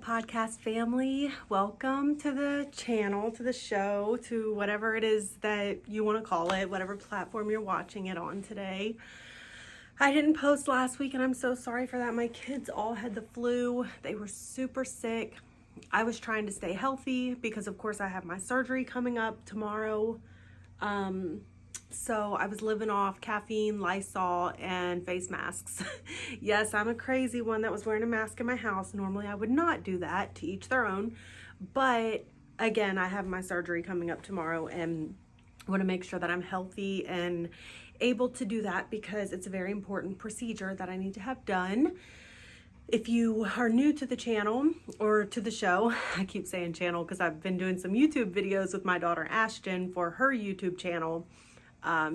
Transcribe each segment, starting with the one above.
podcast family? Welcome to the channel, to the show, to whatever it is that you want to call it, whatever platform you're watching it on today. I didn't post last week and I'm so sorry for that. My kids all had the flu. They were super sick. I was trying to stay healthy because of course I have my surgery coming up tomorrow. So I was living off caffeine, Lysol, and face masks. Yes, I'm a crazy one that was wearing a mask in my house. Normally I would not do that, to each their own. But again, I have my surgery coming up tomorrow and I want to make sure that I'm healthy and able to do that because it's a very important procedure that I need to have done. If you are new to the channel or to the show, I keep saying channel because I've been doing some YouTube videos with my daughter Ashton for her YouTube channel.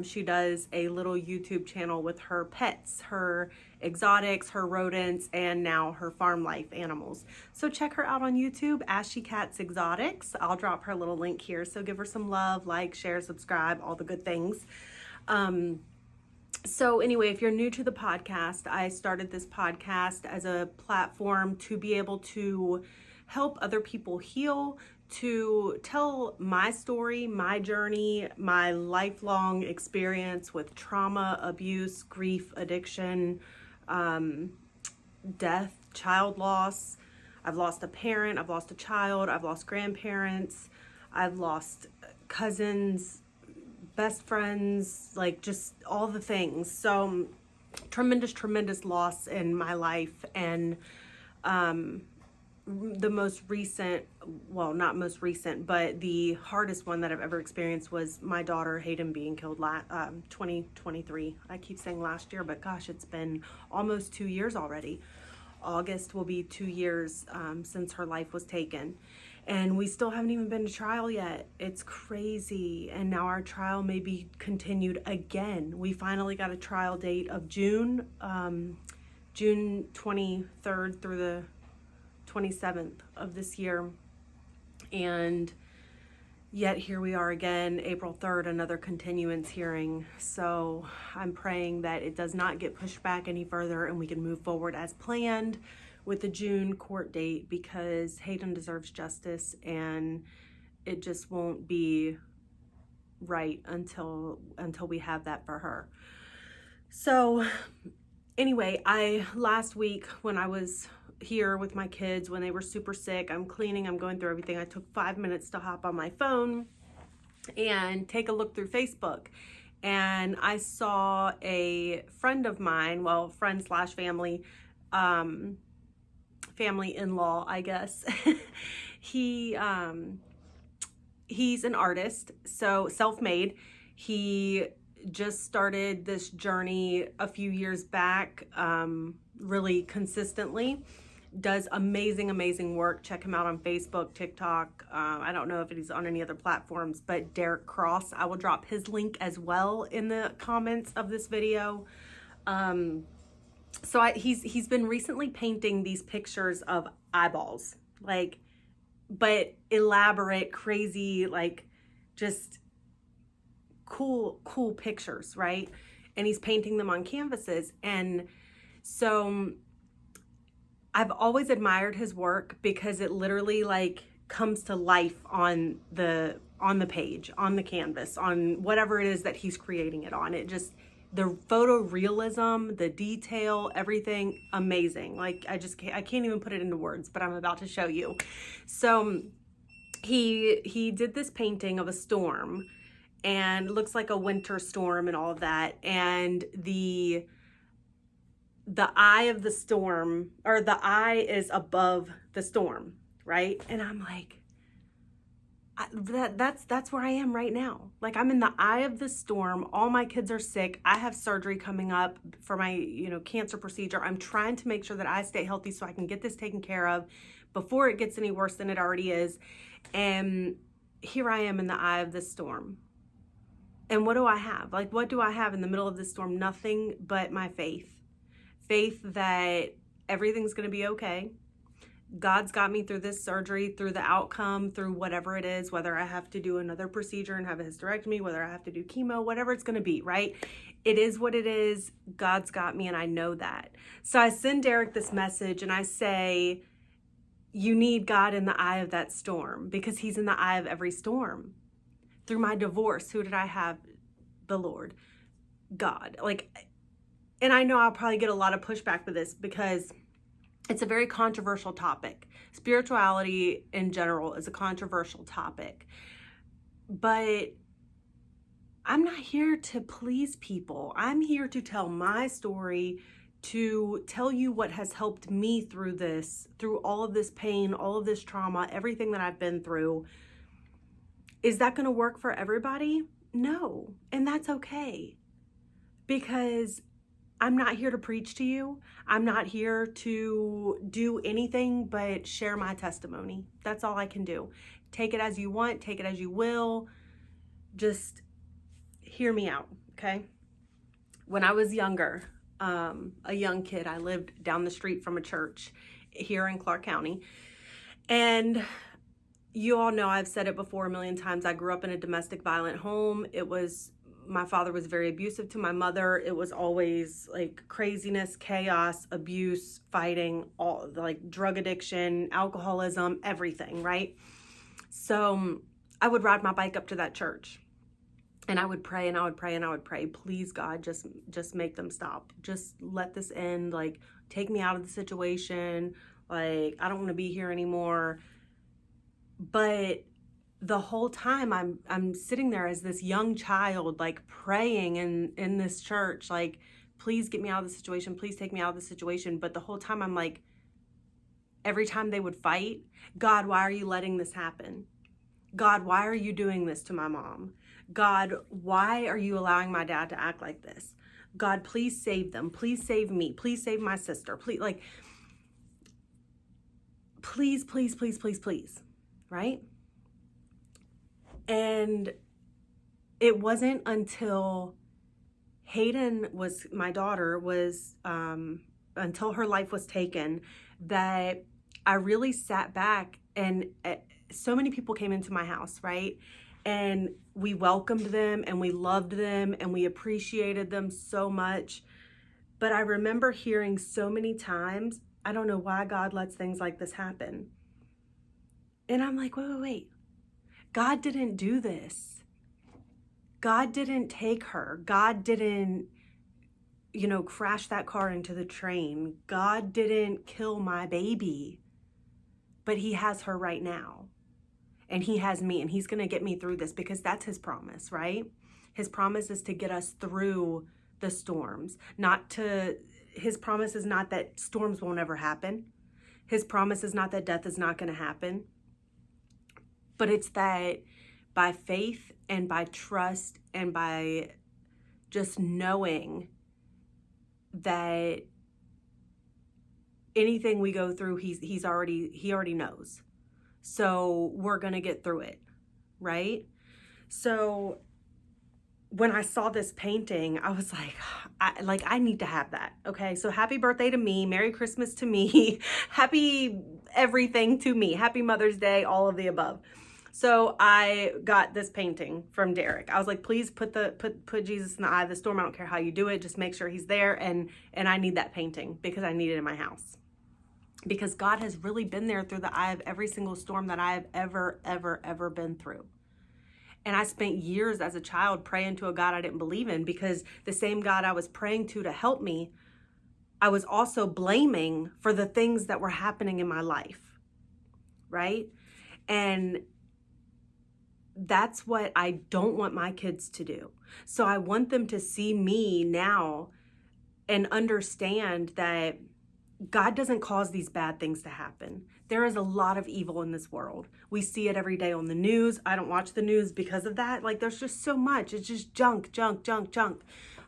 She does a little YouTube channel with her pets, her exotics, her rodents, and now her farm life animals. So check her out on YouTube, Ashy Cats Exotics. I'll drop her little link here. So give her some love, like, share, subscribe, all the good things. So anyway, if you're new to the podcast, I started this podcast as a platform to be able to help other people heal, to tell my story, my journey, my lifelong experience with trauma, abuse, grief, addiction, death, child loss. I've lost a parent, I've lost a child, I've lost grandparents, I've lost cousins, best friends, like just all the things. So tremendous loss in my life. And the most recent, well, not most recent, but the hardest one that I've ever experienced was my daughter Hayden being killed 2023. I keep saying last year, but gosh, it's been almost 2 years already. August will be 2 years since her life was taken. And we still haven't even been to trial yet. It's crazy. And now our trial may be continued again. We finally got a trial date of June 23rd through the 27th of this year. And yet here we are again, April 3rd, another continuance hearing. So I'm praying that it does not get pushed back any further and we can move forward as planned with the June court date, because Hayden deserves justice and it just won't be right until we have that for her. So anyway, last week when I was here with my kids, when they were super sick, I'm cleaning, I'm going through everything. I took 5 minutes to hop on my phone and take a look through Facebook. And I saw a friend of mine, well, friend slash family, family in-law, I guess. He's an artist, so self-made. He just started this journey a few years back, really consistently. Does amazing work. Check him out on Facebook, TikTok. I don't know if he's on any other platforms, but Derek Cross. I will drop his link as well in the comments of this video. So he's been recently painting these pictures of eyeballs, like, but elaborate, crazy, like just cool pictures, right? And he's painting them on canvases. And so I've always admired his work because it literally like comes to life on the page, on the canvas, on whatever it is that he's creating it on. It just, the photorealism, the detail, everything, amazing. Like I can't even put it into words, but I'm about to show you. So he did this painting of a storm, and it looks like a winter storm and all of that. And the eye of the storm, or the eye is above the storm, right? And I'm like, that's where I am right now. Like I'm in the eye of the storm. All my kids are sick. I have surgery coming up for my, cancer procedure. I'm trying to make sure that I stay healthy so I can get this taken care of before it gets any worse than it already is. And here I am in the eye of the storm. And what do I have? Like, what do I have in the middle of this storm? Nothing but my faith. Faith that everything's going to be okay. God's got me through this surgery, through the outcome, through whatever it is, whether I have to do another procedure and have a hysterectomy, whether I have to do chemo, whatever it's going to be, right? It is what it is. God's got me, and I know that. So I send Derek this message and I say, you need God in the eye of that storm, because he's in the eye of every storm. Through my divorce, who did I have? The Lord, God. And I know I'll probably get a lot of pushback with this because it's a very controversial topic. Spirituality in general is a controversial topic. But I'm not here to please people. I'm here to tell my story, to tell you what has helped me through this, through all of this pain, all of this trauma, everything that I've been through. Is that going to work for everybody? No. And that's okay. Because I'm not here to preach to you. I'm not here to do anything but share my testimony. That's all I can do. Take it as you want, take it as you will. Just hear me out, okay? When I was younger, a young kid, I lived down the street from a church here in Clark County. And you all know, I've said it before a million times, I grew up in a domestic violent home. My father was very abusive to my mother. It was always like craziness, chaos, abuse, fighting, all like drug addiction, alcoholism, everything, right? So I would ride my bike up to that church and I would pray and I would pray and I would pray, please God, just make them stop. Just let this end. Like, take me out of the situation. Like, I don't want to be here anymore. But the whole time I'm sitting there as this young child, like praying in this church, like, please get me out of the situation. Please take me out of the situation. But the whole time I'm like, every time they would fight, God, why are you letting this happen? God, why are you doing this to my mom? God, why are you allowing my dad to act like this? God, please save them. Please save me. Please save my sister. Please, like, please, please, please, please, please, right? And it wasn't until my daughter was, until her life was taken, that I really sat back and so many people came into my house, right? And we welcomed them and we loved them and we appreciated them so much. But I remember hearing so many times, I don't know why God lets things like this happen. And I'm like, wait. God didn't do this. God didn't take her. God didn't, crash that car into the train. God didn't kill my baby. But he has her right now. And he has me, and he's going to get me through this, because that's his promise, right? His promise is to get us through the storms. His promise is not that storms won't ever happen. His promise is not that death is not going to happen. But it's that by faith and by trust and by just knowing that anything we go through, he already knows. So we're going to get through it, right? So when I saw this painting, I was like, I need to have that. Okay. So happy birthday to me. Merry Christmas to me. Happy everything to me. Happy Mother's Day, all of the above. So I got this painting from Derek. I was like, please put Jesus in the eye of the storm. I don't care how you do it. Just make sure he's there. And I need that painting because I need it in my house. Because God has really been there through the eye of every single storm that I have ever been through. And I spent years as a child praying to a God I didn't believe in, because the same God I was praying to help me, I was also blaming for the things that were happening in my life, right? And that's what I don't want my kids to do. So I want them to see me now and understand that God doesn't cause these bad things to happen. There is a lot of evil in this world. We see it every day on the news. I don't watch the news because of that. Like, there's just so much. It's just junk.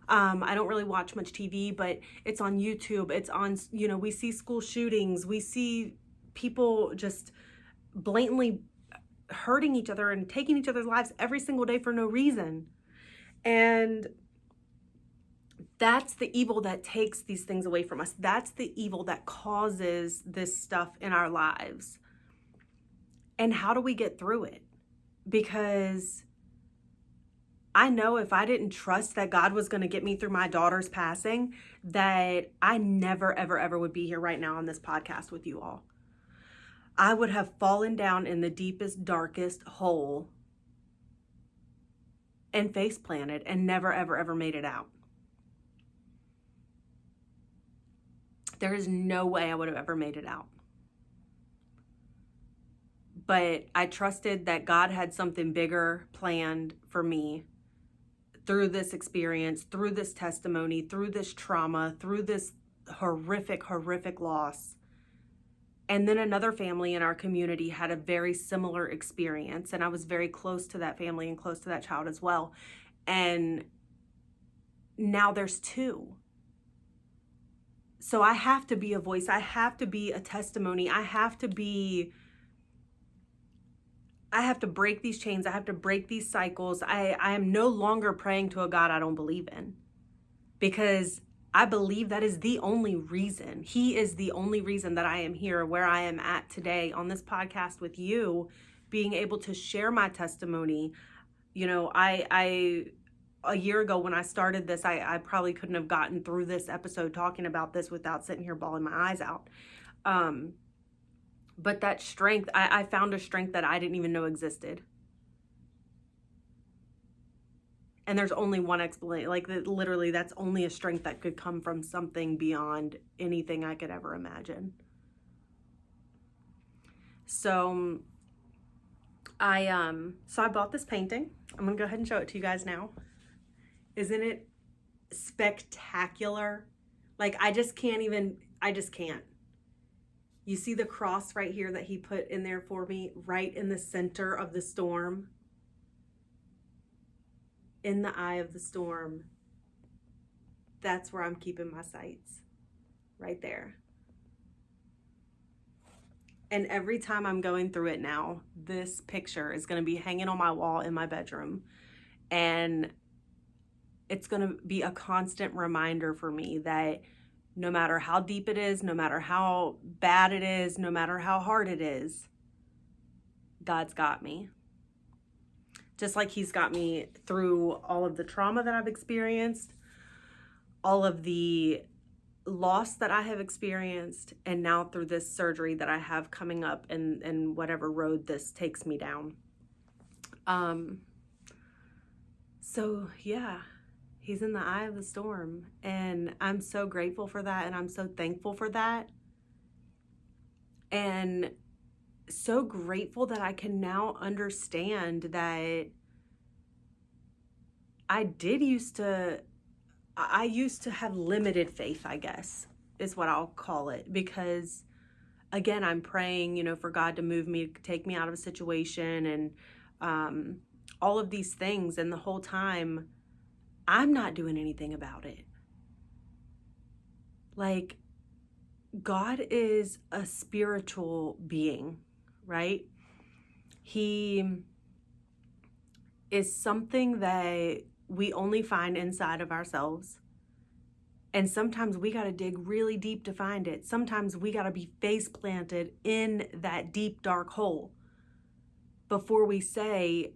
I don't really watch much TV, but it's on YouTube. It's on, we see school shootings. We see people just blatantly hurting each other and taking each other's lives every single day for no reason. And that's the evil that takes these things away from us. That's the evil that causes this stuff in our lives. And how do we get through it? Because I know if I didn't trust that God was going to get me through my daughter's passing, that I never, ever would be here right now on this podcast with you all. I would have fallen down in the deepest, darkest hole and face planted and never, ever, ever made it out. There is no way I would have ever made it out. But I trusted that God had something bigger planned for me through this experience, through this testimony, through this trauma, through this horrific, horrific loss. And then another family in our community had a very similar experience. And I was very close to that family and close to that child as well. And now there's two. So I have to be a voice. I have to be a testimony. I have to break these chains. I have to break these cycles. I am no longer praying to a God I don't believe in, because I believe that is the only reason. He is the only reason that I am here where I am at today on this podcast with you, being able to share my testimony. You know, I a year ago when I started this, I probably couldn't have gotten through this episode talking about this without sitting here bawling my eyes out. But that strength, I found a strength that I didn't even know existed. And there's only one explanation. Like, literally, that's only a strength that could come from something beyond anything I could ever imagine. So I bought this painting. I'm gonna go ahead and show it to you guys now. Isn't it spectacular? Like, I just can't. You see the cross right here that he put in there for me, right in the center of the storm? In the eye of the storm. That's where I'm keeping my sights. Right there. And every time I'm going through it now, this picture is going to be hanging on my wall in my bedroom. And it's going to be a constant reminder for me that no matter how deep it is, no matter how bad it is, no matter how hard it is, God's got me. Just like he's got me through all of the trauma that I've experienced, all of the loss that I have experienced, and now through this surgery that I have coming up and whatever road this takes me down. So yeah, he's in the eye of the storm, and I'm so grateful for that, and I'm so thankful for that, and so grateful that I can now understand that I used to have limited faith, I guess, is what I'll call it, because again, I'm praying, you know, for God to move me, take me out of a situation, and all of these things, and the whole time I'm not doing anything about it. Like, God is a spiritual being, right? He is something that we only find inside of ourselves. And sometimes we got to dig really deep to find it. Sometimes we got to be face planted in that deep, dark hole before we say,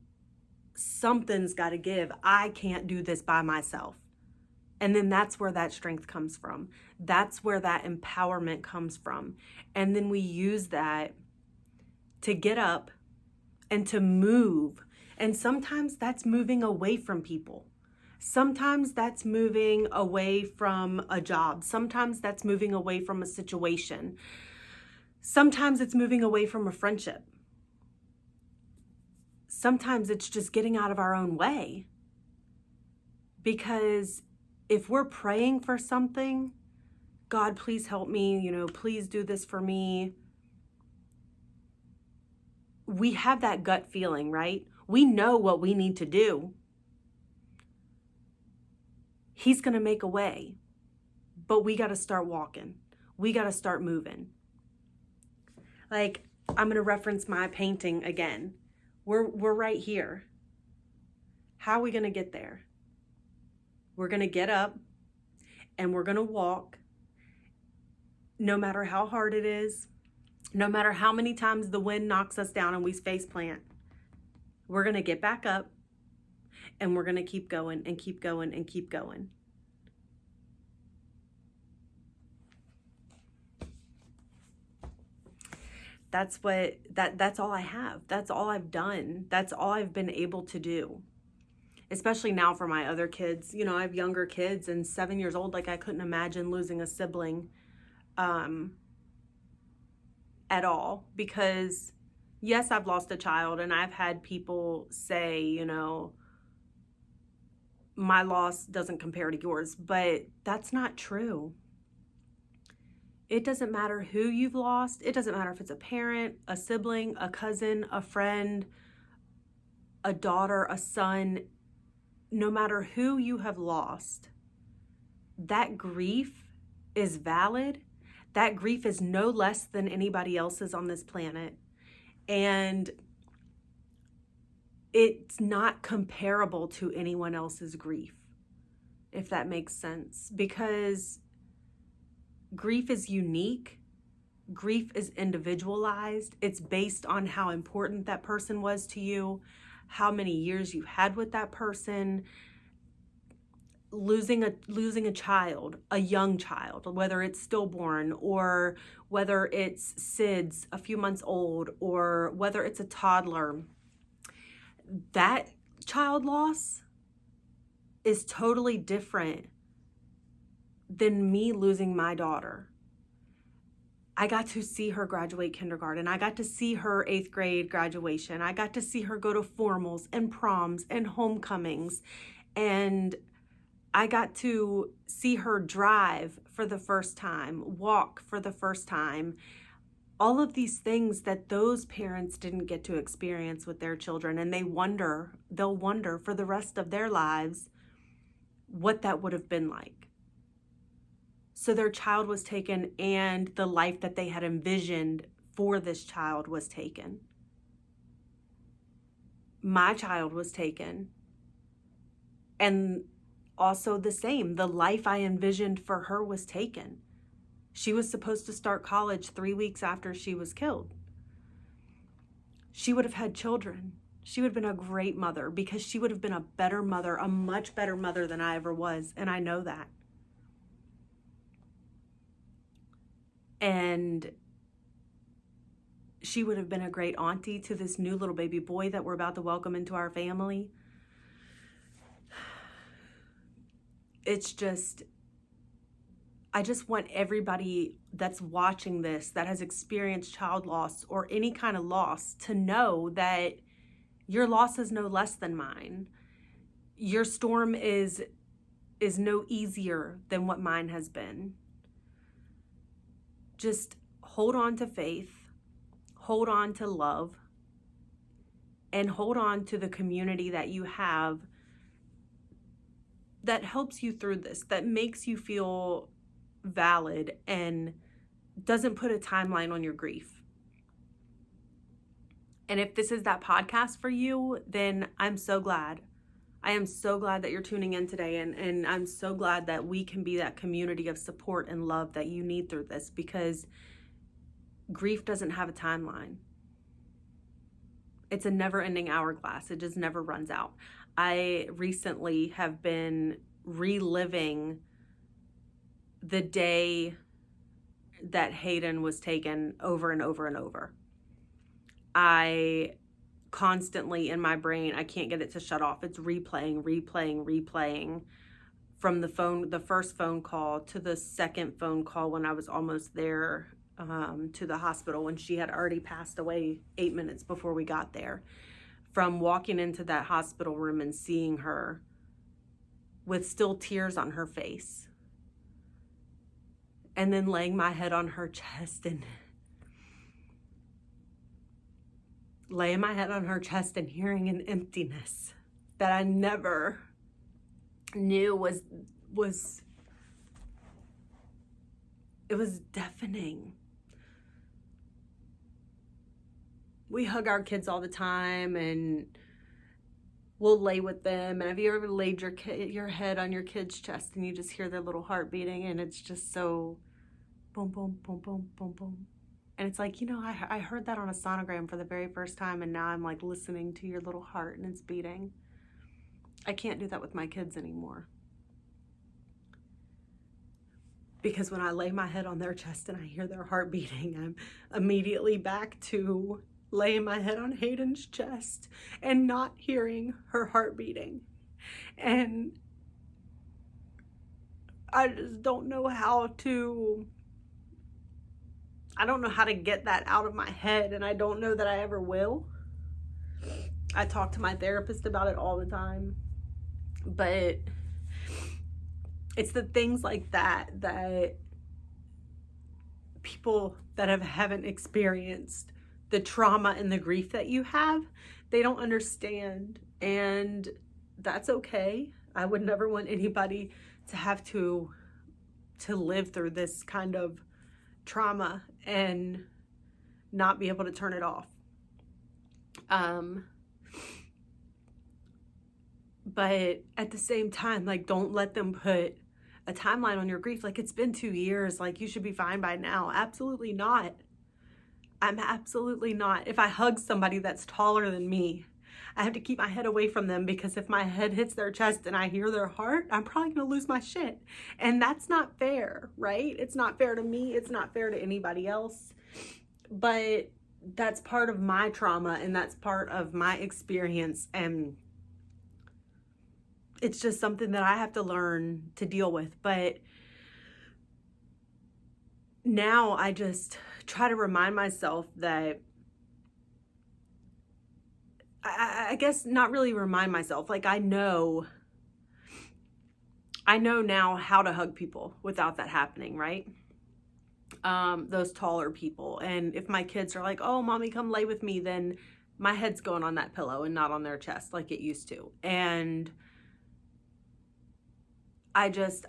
something's got to give. I can't do this by myself. And then that's where that strength comes from. That's where that empowerment comes from. And then we use that to get up and to move. And sometimes that's moving away from people. Sometimes that's moving away from a job. Sometimes that's moving away from a situation. Sometimes it's moving away from a friendship. Sometimes it's just getting out of our own way. Because if we're praying for something, God, please help me, you know, please do this for me. We have that gut feeling, right? We know what we need to do. He's going to make a way, but we got to start walking. We got to start moving. Like, I'm going to reference my painting again. We're right here. How are we going to get there? We're going to get up and we're going to walk, no matter how hard it is, no matter how many times the wind knocks us down and we face plant. We're going to get back up and we're going to keep going and keep going and keep going. that's all I have. That's all I've done. That's all I've been able to do. Especially now for my other kids. You know, I have younger kids and 7 years old. Like, I couldn't imagine losing a sibling at all, because yes, I've lost a child, and I've had people say, you know, my loss doesn't compare to yours, but that's not true. It doesn't matter who you've lost. It doesn't matter if it's a parent, a sibling, a cousin, a friend, a daughter, a son. No matter who you have lost, that grief is valid. That grief is no less than anybody else's on this planet. And it's not comparable to anyone else's grief, if that makes sense. Because grief is unique. Grief is individualized. It's based on how important that person was to you, how many years you had with that person. Losing a child, a young child, whether it's stillborn or whether it's SIDS, a few months old, or whether it's a toddler, that child loss is totally different than me losing my daughter. I got to see her graduate kindergarten. I got to see her 8th grade graduation. I got to see her go to formals and proms and homecomings. And I got to see her drive for the first time, walk for the first time. All of these things that those parents didn't get to experience with their children. And they'll wonder for the rest of their lives what that would have been like. So their child was taken, and the life that they had envisioned for this child was taken. My child was taken. And also the same, the life I envisioned for her was taken. She was supposed to start college 3 weeks after she was killed. She would have had children. She would have been a great mother, because she would have been a better mother, a much better mother than I ever was. And I know that. And she would have been a great auntie to this new little baby boy that we're about to welcome into our family. It's just, I just want everybody that's watching this that has experienced child loss or any kind of loss to know that your loss is no less than mine. Your storm is no easier than what mine has been. Just hold on to faith, hold on to love, and hold on to the community that you have that helps you through this, that makes you feel valid and doesn't put a timeline on your grief. And if this is that podcast for you, then I'm so glad. I am so glad that you're tuning in today, and I'm so glad that we can be that community of support and love that you need through this, because grief doesn't have a timeline. It's a never-ending hourglass. It just never runs out. I recently have been reliving the day that Hayden was taken over and over and over. I constantly in my brain, I can't get it to shut off. It's replaying from the first phone call to the second phone call when I was almost there to the hospital, when she had already passed away 8 minutes before we got there. From walking into that hospital room and seeing her with still tears on her face, and then laying my head on her chest and hearing an emptiness that I never knew was it was deafening. We hug our kids all the time, and we'll lay with them. And have you ever laid your head on your kid's chest and you just hear their little heart beating, and it's just so boom, boom, boom, boom, boom, boom. And it's like, you know, I heard that on a sonogram for the very first time, and now I'm like listening to your little heart and it's beating. I can't do that with my kids anymore. Because when I lay my head on their chest and I hear their heart beating, I'm immediately back to laying my head on Hayden's chest and not hearing her heart beating. And I just don't know how to get that out of my head, and I don't know that I ever will. I talk to my therapist about it all the time, but it's the things like that that people that haven't experienced the trauma and the grief that you have, they don't understand, and that's okay. I would never want anybody to have to live through this kind of trauma and not be able to turn it off. But at the same time, like, don't let them put a timeline on your grief. Like, it's been 2 years, like, you should be fine by now. Absolutely not. I'm absolutely not. If I hug somebody that's taller than me, I have to keep my head away from them, because if my head hits their chest and I hear their heart, I'm probably gonna lose my shit. And that's not fair, right? It's not fair to me. It's not fair to anybody else. But that's part of my trauma, and that's part of my experience. And it's just something that I have to learn to deal with. But now I just try to remind myself that, I guess not really remind myself, like, I know now how to hug people without that happening, right? Those taller people. And if my kids are like, oh, mommy, come lay with me, then my head's going on that pillow and not on their chest like it used to. And I just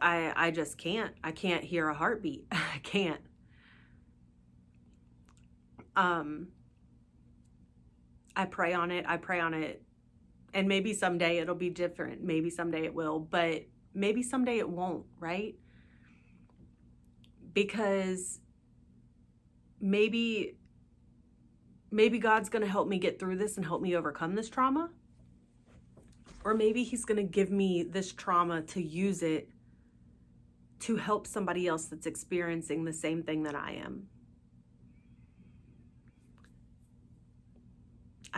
can't. I can't hear a heartbeat. I can't. I pray on it. And maybe someday it'll be different. Maybe someday it will, but maybe someday it won't, right? Because maybe God's going to help me get through this and help me overcome this trauma. Or maybe he's going to give me this trauma to use it to help somebody else that's experiencing the same thing that I am.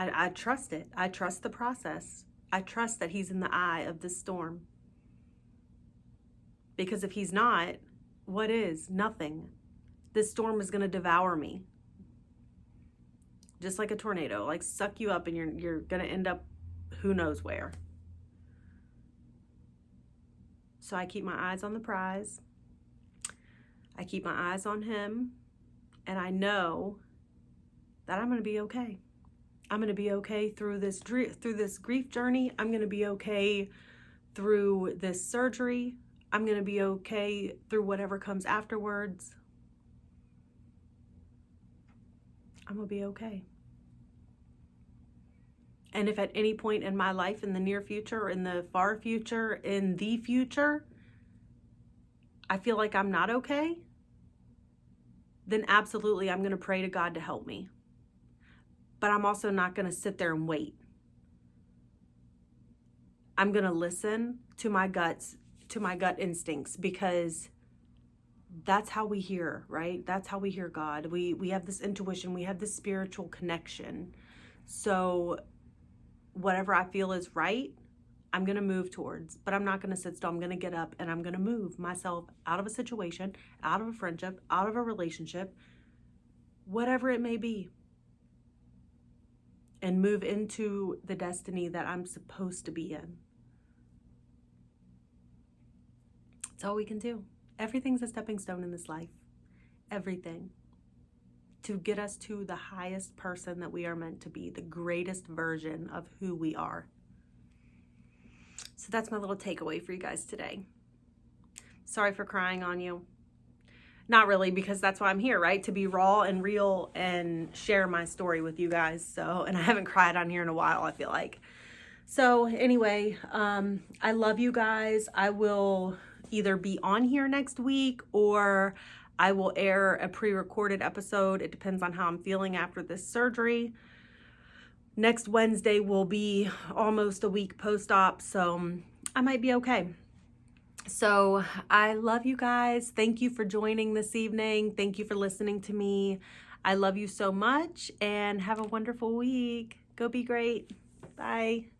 I trust it. I trust the process. I trust that he's in the eye of the storm. Because if he's not, what is? Nothing. This storm is going to devour me. Just like a tornado, like suck you up, and you're going to end up who knows where. So I keep my eyes on the prize. I keep my eyes on him, and I know that I'm going to be okay. I'm going to be okay through this grief journey. I'm going to be okay through this surgery. I'm going to be okay through whatever comes afterwards. I'm going to be okay. And if at any point in my life, in the near future, or in the far future, in the future, I feel like I'm not okay, then absolutely I'm going to pray to God to help me. But I'm also not going to sit there and wait. I'm going to listen to my gut instincts, because that's how we hear, right? That's how we hear God. We have this intuition, we have this spiritual connection. So whatever I feel is right, I'm going to move towards, but I'm not going to sit still. I'm going to get up and I'm going to move myself out of a situation, out of a friendship, out of a relationship, whatever it may be, and move into the destiny that I'm supposed to be in. That's all we can do. Everything's a stepping stone in this life. Everything. To get us to the highest person that we are meant to be, the greatest version of who we are. So that's my little takeaway for you guys today. Sorry for crying on you. Not really, because that's why I'm here, right? To be raw and real and share my story with you guys. So, and I haven't cried on here in a while, I feel like. So anyway, I love you guys. I will either be on here next week, or I will air a pre-recorded episode. It depends on how I'm feeling after this surgery. Next Wednesday will be almost a week post-op, so I might be okay. So I love you guys. Thank you for joining this evening. Thank you for listening to me. I love you so much and have a wonderful week. Go be great. Bye.